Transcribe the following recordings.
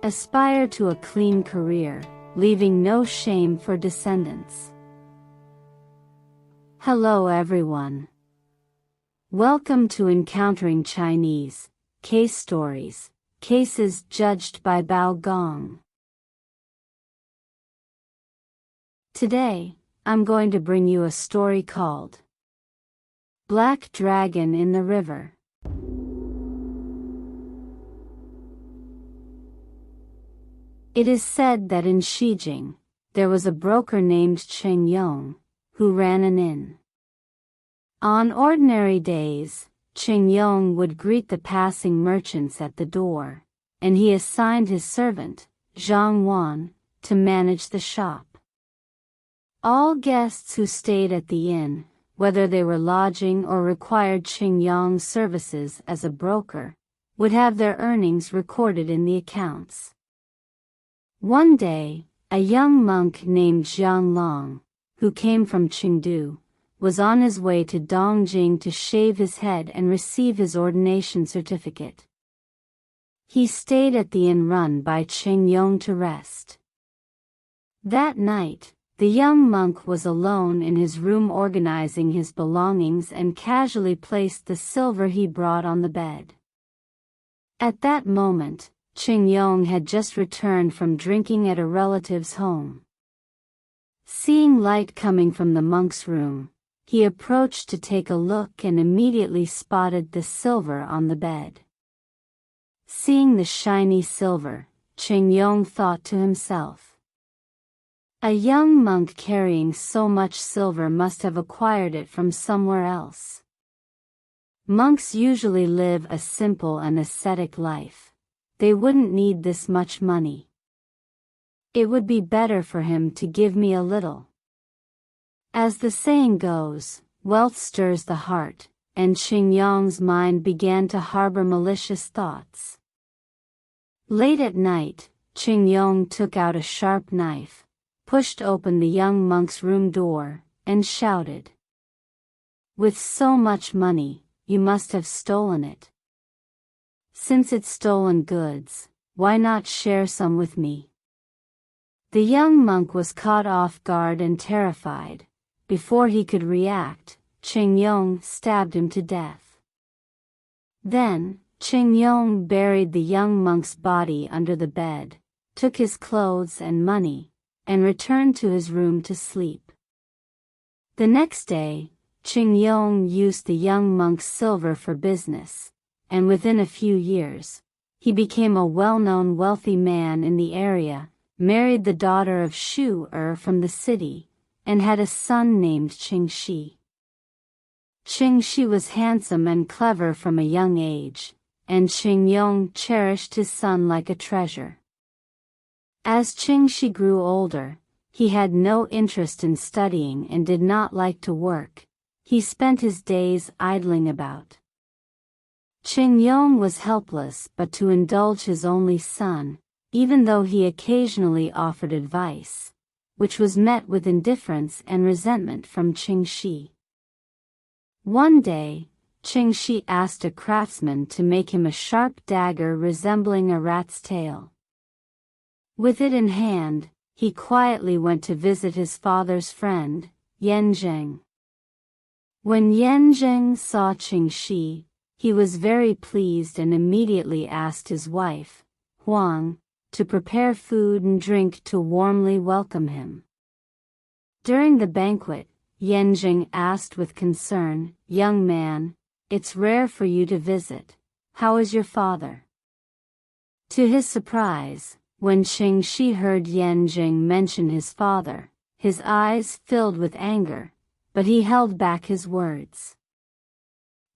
Aspire to a clean career, leaving no shame for descendants. Hello everyone. Welcome to Encountering Chinese, Case Stories, Cases Judged by Bao Gong. Today, I'm going to bring you a story called Black Dragon in the River. It is said that in Shijing, there was a broker named Cheng Yong, who ran an inn. On ordinary days, Cheng Yong would greet the passing merchants at the door, and he assigned his servant, Zhang Wan, to manage the shop. All guests who stayed at the inn, whether they were lodging or required Cheng Yong's services as a broker, would have their earnings recorded in the accounts. One day, a young monk named Jiang Long, who came from Chengdu, was on his way to Dongjing to shave his head and receive his ordination certificate. He stayed at the inn run by Cheng Yong to rest. That night, the young monk was alone in his room organizing his belongings and casually placed the silver he brought on the bed. At that moment, Cheng Yong had just returned from drinking at a relative's home. Seeing light coming from the monk's room, he approached to take a look and immediately spotted the silver on the bed. Seeing the shiny silver, Cheng Yong thought to himself, "A young monk carrying so much silver must have acquired it from somewhere else. Monks usually live a simple and ascetic life. They wouldn't need this much money. It would be better for him to give me a little." As the saying goes, wealth stirs the heart, and Cheng Yong's mind began to harbor malicious thoughts. Late at night, Cheng Yong took out a sharp knife, pushed open the young monk's room door, and shouted, "With so much money, you must have stolen it. Since it's stolen goods, why not share some with me?" The young monk was caught off guard and terrified. Before he could react, Cheng Yong stabbed him to death. Then, Cheng Yong buried the young monk's body under the bed, took his clothes and money, and returned to his room to sleep. The next day, Cheng Yong used the young monk's silver for business, and within a few years, he became a well-known wealthy man in the area, married the daughter of Shu from the city, and had a son named Cheng Shi. Cheng Shi was handsome and clever from a young age, and Cheng Yong cherished his son like a treasure. As Cheng Shi grew older, he had no interest in studying and did not like to work. He spent his days idling about. Cheng Yong was helpless but to indulge his only son, even though he occasionally offered advice, which was met with indifference and resentment from Cheng Shi. One day, Cheng Shi asked a craftsman to make him a sharp dagger resembling a rat's tail. With it in hand, he quietly went to visit his father's friend, Yan Zheng. When Yan Zheng saw Cheng Shi, he was very pleased and immediately asked his wife, Huang, to prepare food and drink to warmly welcome him. During the banquet, Yan Zheng asked with concern, "Young man, it's rare for you to visit. How is your father?" To his surprise, when Cheng Shi heard Yan Zheng mention his father, his eyes filled with anger, but he held back his words.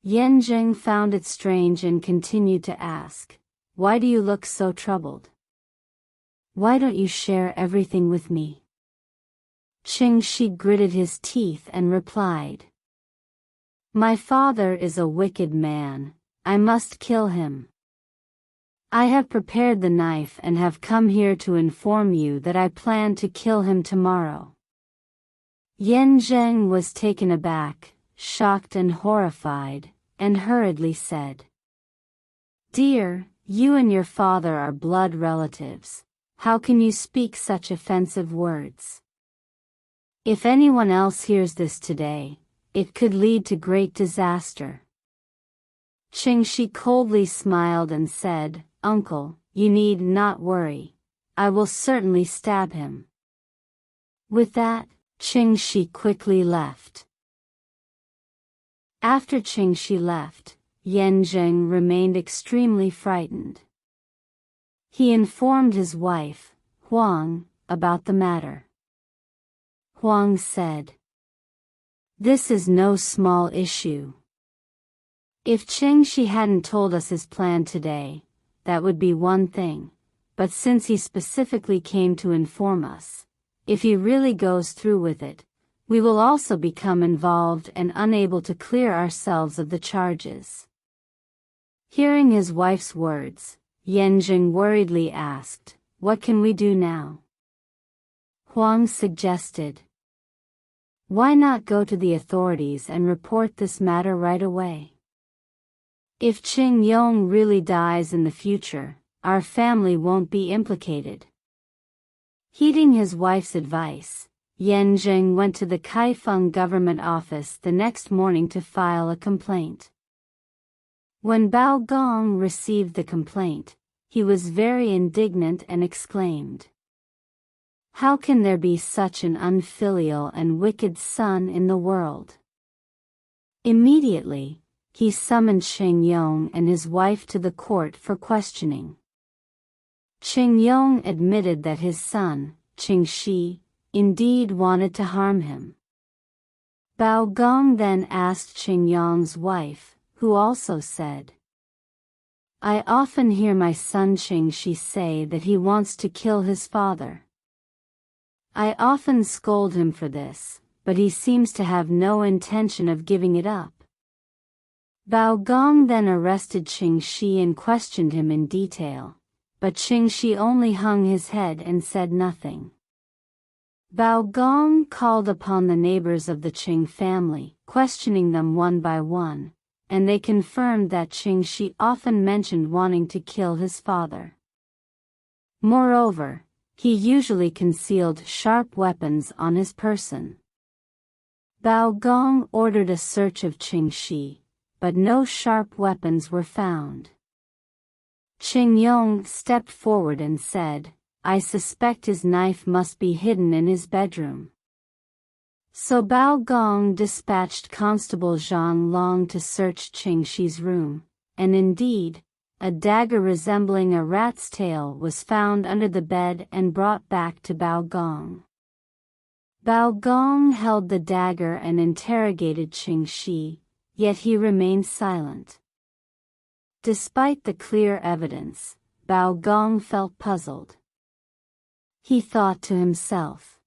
Yan Zheng found it strange and continued to ask, "Why do you look so troubled? Why don't you share everything with me?" Cheng Shi gritted his teeth and replied, "My father is a wicked man. I must kill him. I have prepared the knife and have come here to inform you that I plan to kill him tomorrow." Yan Zheng was taken aback, shocked and horrified, and hurriedly said, "Dear, You and your father are blood relatives. How can you speak such offensive words? If anyone else hears this today, it could lead to great disaster. Qingxi coldly smiled and said, Uncle, you need not worry. I will certainly stab him. With that, Qingxi quickly left. After Qingxi left, Yanzheng remained extremely frightened. He informed his wife, Huang, about the matter. Huang said, This is no small issue. If Qingxi hadn't told us his plan today, that would be one thing, but since he specifically came to inform us, if he really goes through with it, we will also become involved and unable to clear ourselves of the charges. Hearing his wife's words, Yanzheng worriedly asked, What can we do now? Huang suggested, Why not go to the authorities and report this matter right away? If Qing Yong really dies in the future, our family won't be implicated. Heeding his wife's advice, Yanzheng went to the Kaifeng government office the next morning to file a complaint. When Bao Gong received the complaint, he was very indignant and exclaimed, How can there be such an unfilial and wicked son in the world? Immediately, he summoned Qing Yong and his wife to the court for questioning. Qing Yong admitted that his son, Qingxi, indeed wanted to harm him. Bao Gong then asked Qing Yong's wife, who also said, I often hear my son Qingxi say that he wants to kill his father. I often scold him for this, but he seems to have no intention of giving it up. Bao Gong then arrested Qingxi and questioned him in detail, but Qingxi only hung his head and said nothing. Bao Gong called upon the neighbors of the Qing family, questioning them one by one, and they confirmed that Qingxi often mentioned wanting to kill his father. Moreover, he usually concealed sharp weapons on his person. Bao Gong ordered a search of Qingxi, but no sharp weapons were found. Qing Yong stepped forward and said, I suspect his knife must be hidden in his bedroom. So Bao Gong dispatched Constable Zhang Long to search Qingxi's room, and indeed, a dagger resembling a rat's tail was found under the bed and brought back to Bao Gong. Bao Gong held the dagger and interrogated Qingxi, yet he remained silent. Despite the clear evidence, Bao Gong felt puzzled. He thought to himself,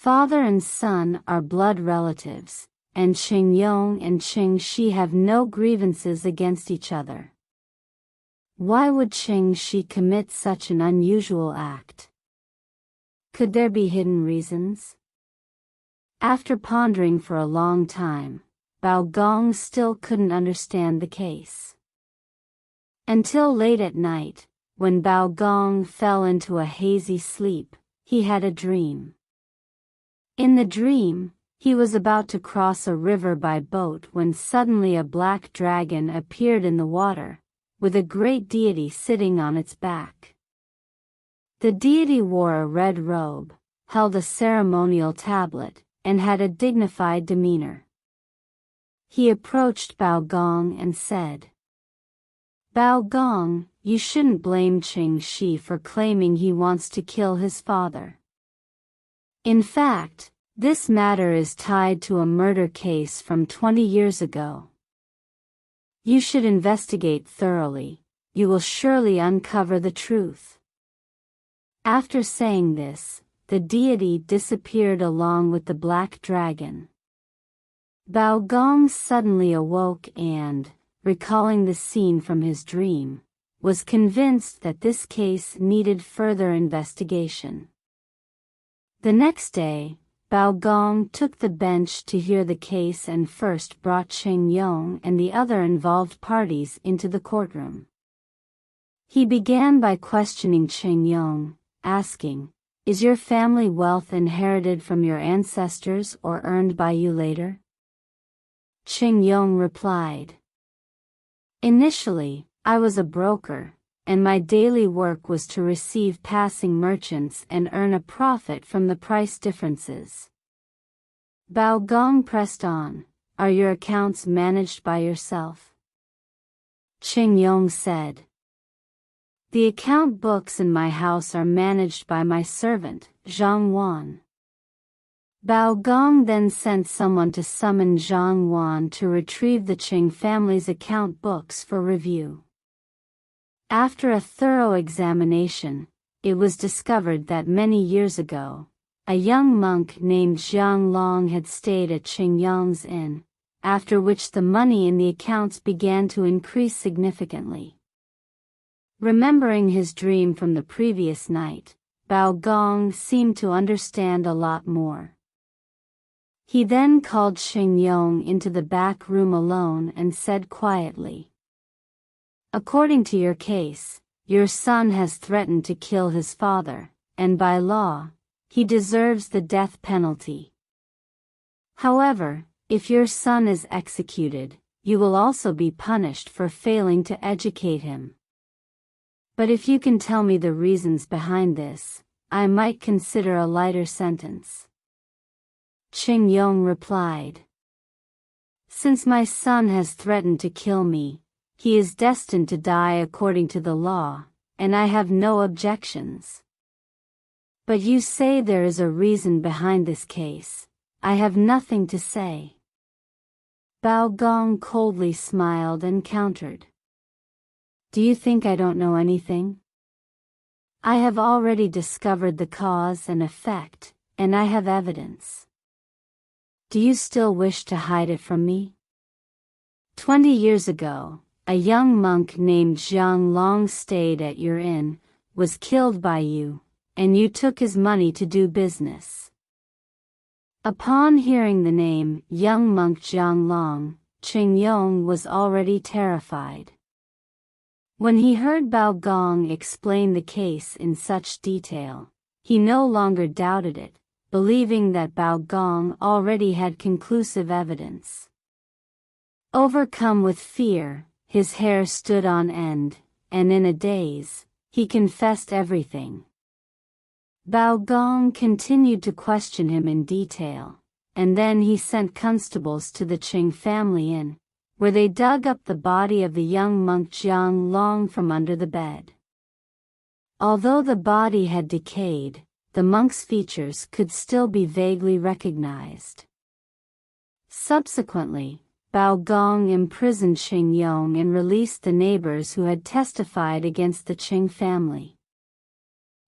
Father and son are blood relatives, and Qing Yong and Qingxi have no grievances against each other. Why would Qingxi commit such an unusual act? Could there be hidden reasons? After pondering for a long time, Bao Gong still couldn't understand the case. Until late at night, when Bao Gong fell into a hazy sleep, he had a dream. In the dream, he was about to cross a river by boat when suddenly a black dragon appeared in the water, with a great deity sitting on its back. The deity wore a red robe, held a ceremonial tablet, and had a dignified demeanor. He approached Bao Gong and said, Bao Gong, you shouldn't blame Qingxi for claiming he wants to kill his father. In fact, this matter is tied to a murder case from 20 years ago. You should investigate thoroughly. You will surely uncover the truth. After saying this, the deity disappeared along with the black dragon. Bao Gong suddenly awoke and, recalling the scene from his dream, was convinced that this case needed further investigation. The next day, Bao Gong took the bench to hear the case and first brought Qing Yong and the other involved parties into the courtroom. He began by questioning Qing Yong, asking, "Is your family wealth inherited from your ancestors or earned by you later?" Qing Yong replied, "Initially, I was a broker, and my daily work was to receive passing merchants and earn a profit from the price differences." Bao Gong pressed on, "Are your accounts managed by yourself?" Qing Yong said, "The account books in my house are managed by my servant, Zhang Wan." Bao Gong then sent someone to summon Zhang Wan to retrieve the Qing family's account books for review. After a thorough examination, it was discovered that many years ago, a young monk named Jiang Long had stayed at Qing Yong's inn, after which the money in the accounts began to increase significantly. Remembering his dream from the previous night, Bao Gong seemed to understand a lot more. He then called Qing Yong into the back room alone and said quietly, "According to your case, your son has threatened to kill his father, and by law, he deserves the death penalty. However, if your son is executed, you will also be punished for failing to educate him. But if you can tell me the reasons behind this, I might consider a lighter sentence." Qing Yong replied, "Since my son has threatened to kill me, he is destined to die according to the law, and I have no objections. But you say there is a reason behind this case. I have nothing to say." Bao Gong coldly smiled and countered, "Do you think I don't know anything? I have already discovered the cause and effect, and I have evidence. Do you still wish to hide it from me? 20 years ago, a young monk named Jiang Long stayed at your inn, was killed by you, and you took his money to do business." Upon hearing the name, young monk Jiang Long, Qing Yong was already terrified. When he heard Bao Gong explain the case in such detail, he no longer doubted it, believing that Bao Gong already had conclusive evidence. Overcome with fear, his hair stood on end, and in a daze, he confessed everything. Bao Gong continued to question him in detail, and then he sent constables to the Qing family inn, where they dug up the body of the young monk Jiang Long from under the bed. Although the body had decayed, the monk's features could still be vaguely recognized. Subsequently, Bao Gong imprisoned Qing Yong and released the neighbors who had testified against the Qing family.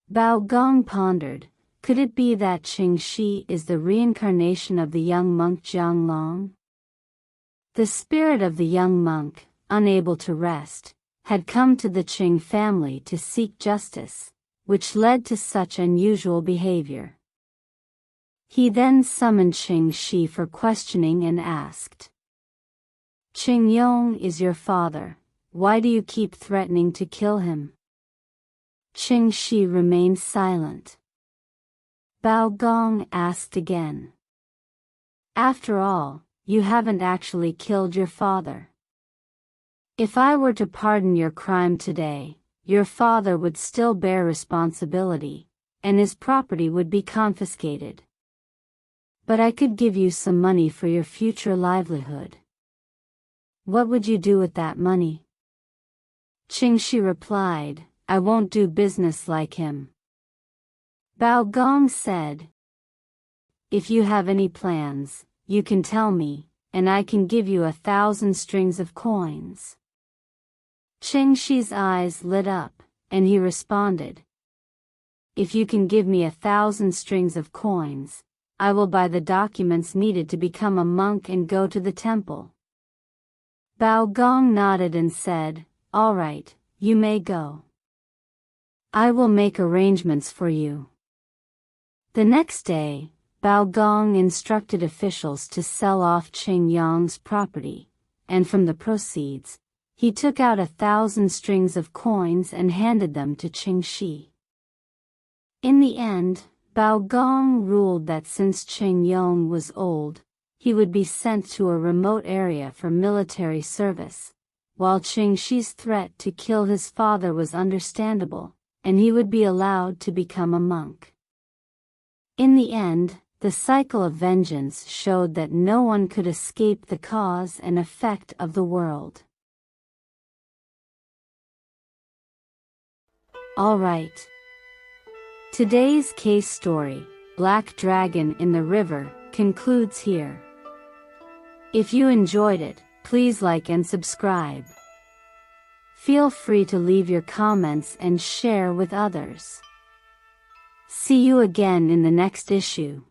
Bao Gong pondered, could it be that Qing Shi is the reincarnation of the young monk Jiang Long? The spirit of the young monk, unable to rest, had come to the Qing family to seek justice, which led to such unusual behavior. He then summoned Qing Shi for questioning and asked, "Qing Yong is your father, why do you keep threatening to kill him?" Qing Shi remained silent. Bao Gong asked again, "After all, you haven't actually killed your father. If I were to pardon your crime today, your father would still bear responsibility, and his property would be confiscated. But I could give you some money for your future livelihood. What would you do with that money?" Qing Shi replied, "I won't do business like him." Bao Gong said, "If you have any plans, you can tell me, and I can give you 1,000 strings of coins." Qing Shi's eyes lit up, and he responded, "If you can give me 1,000 strings of coins, I will buy the documents needed to become a monk and go to the temple." Bao Gong nodded and said, "All right, you may go. I will make arrangements for you." The next day, Bao Gong instructed officials to sell off Qing Yong's property, and from the proceeds, He took out 1,000 strings of coins and handed them to Qingxi. In the end, Gong ruled that since Qingyong was old, he would be sent to a remote area for military service, while Qingxi's threat to kill his father was understandable, and he would be allowed to become a monk. In the end, the cycle of vengeance showed that no one could escape the cause and effect of the world. Alright. Today's case story, Black Dragon in the River, concludes here. If you enjoyed it, please like and subscribe. Feel free to leave your comments and share with others. See you again in the next issue.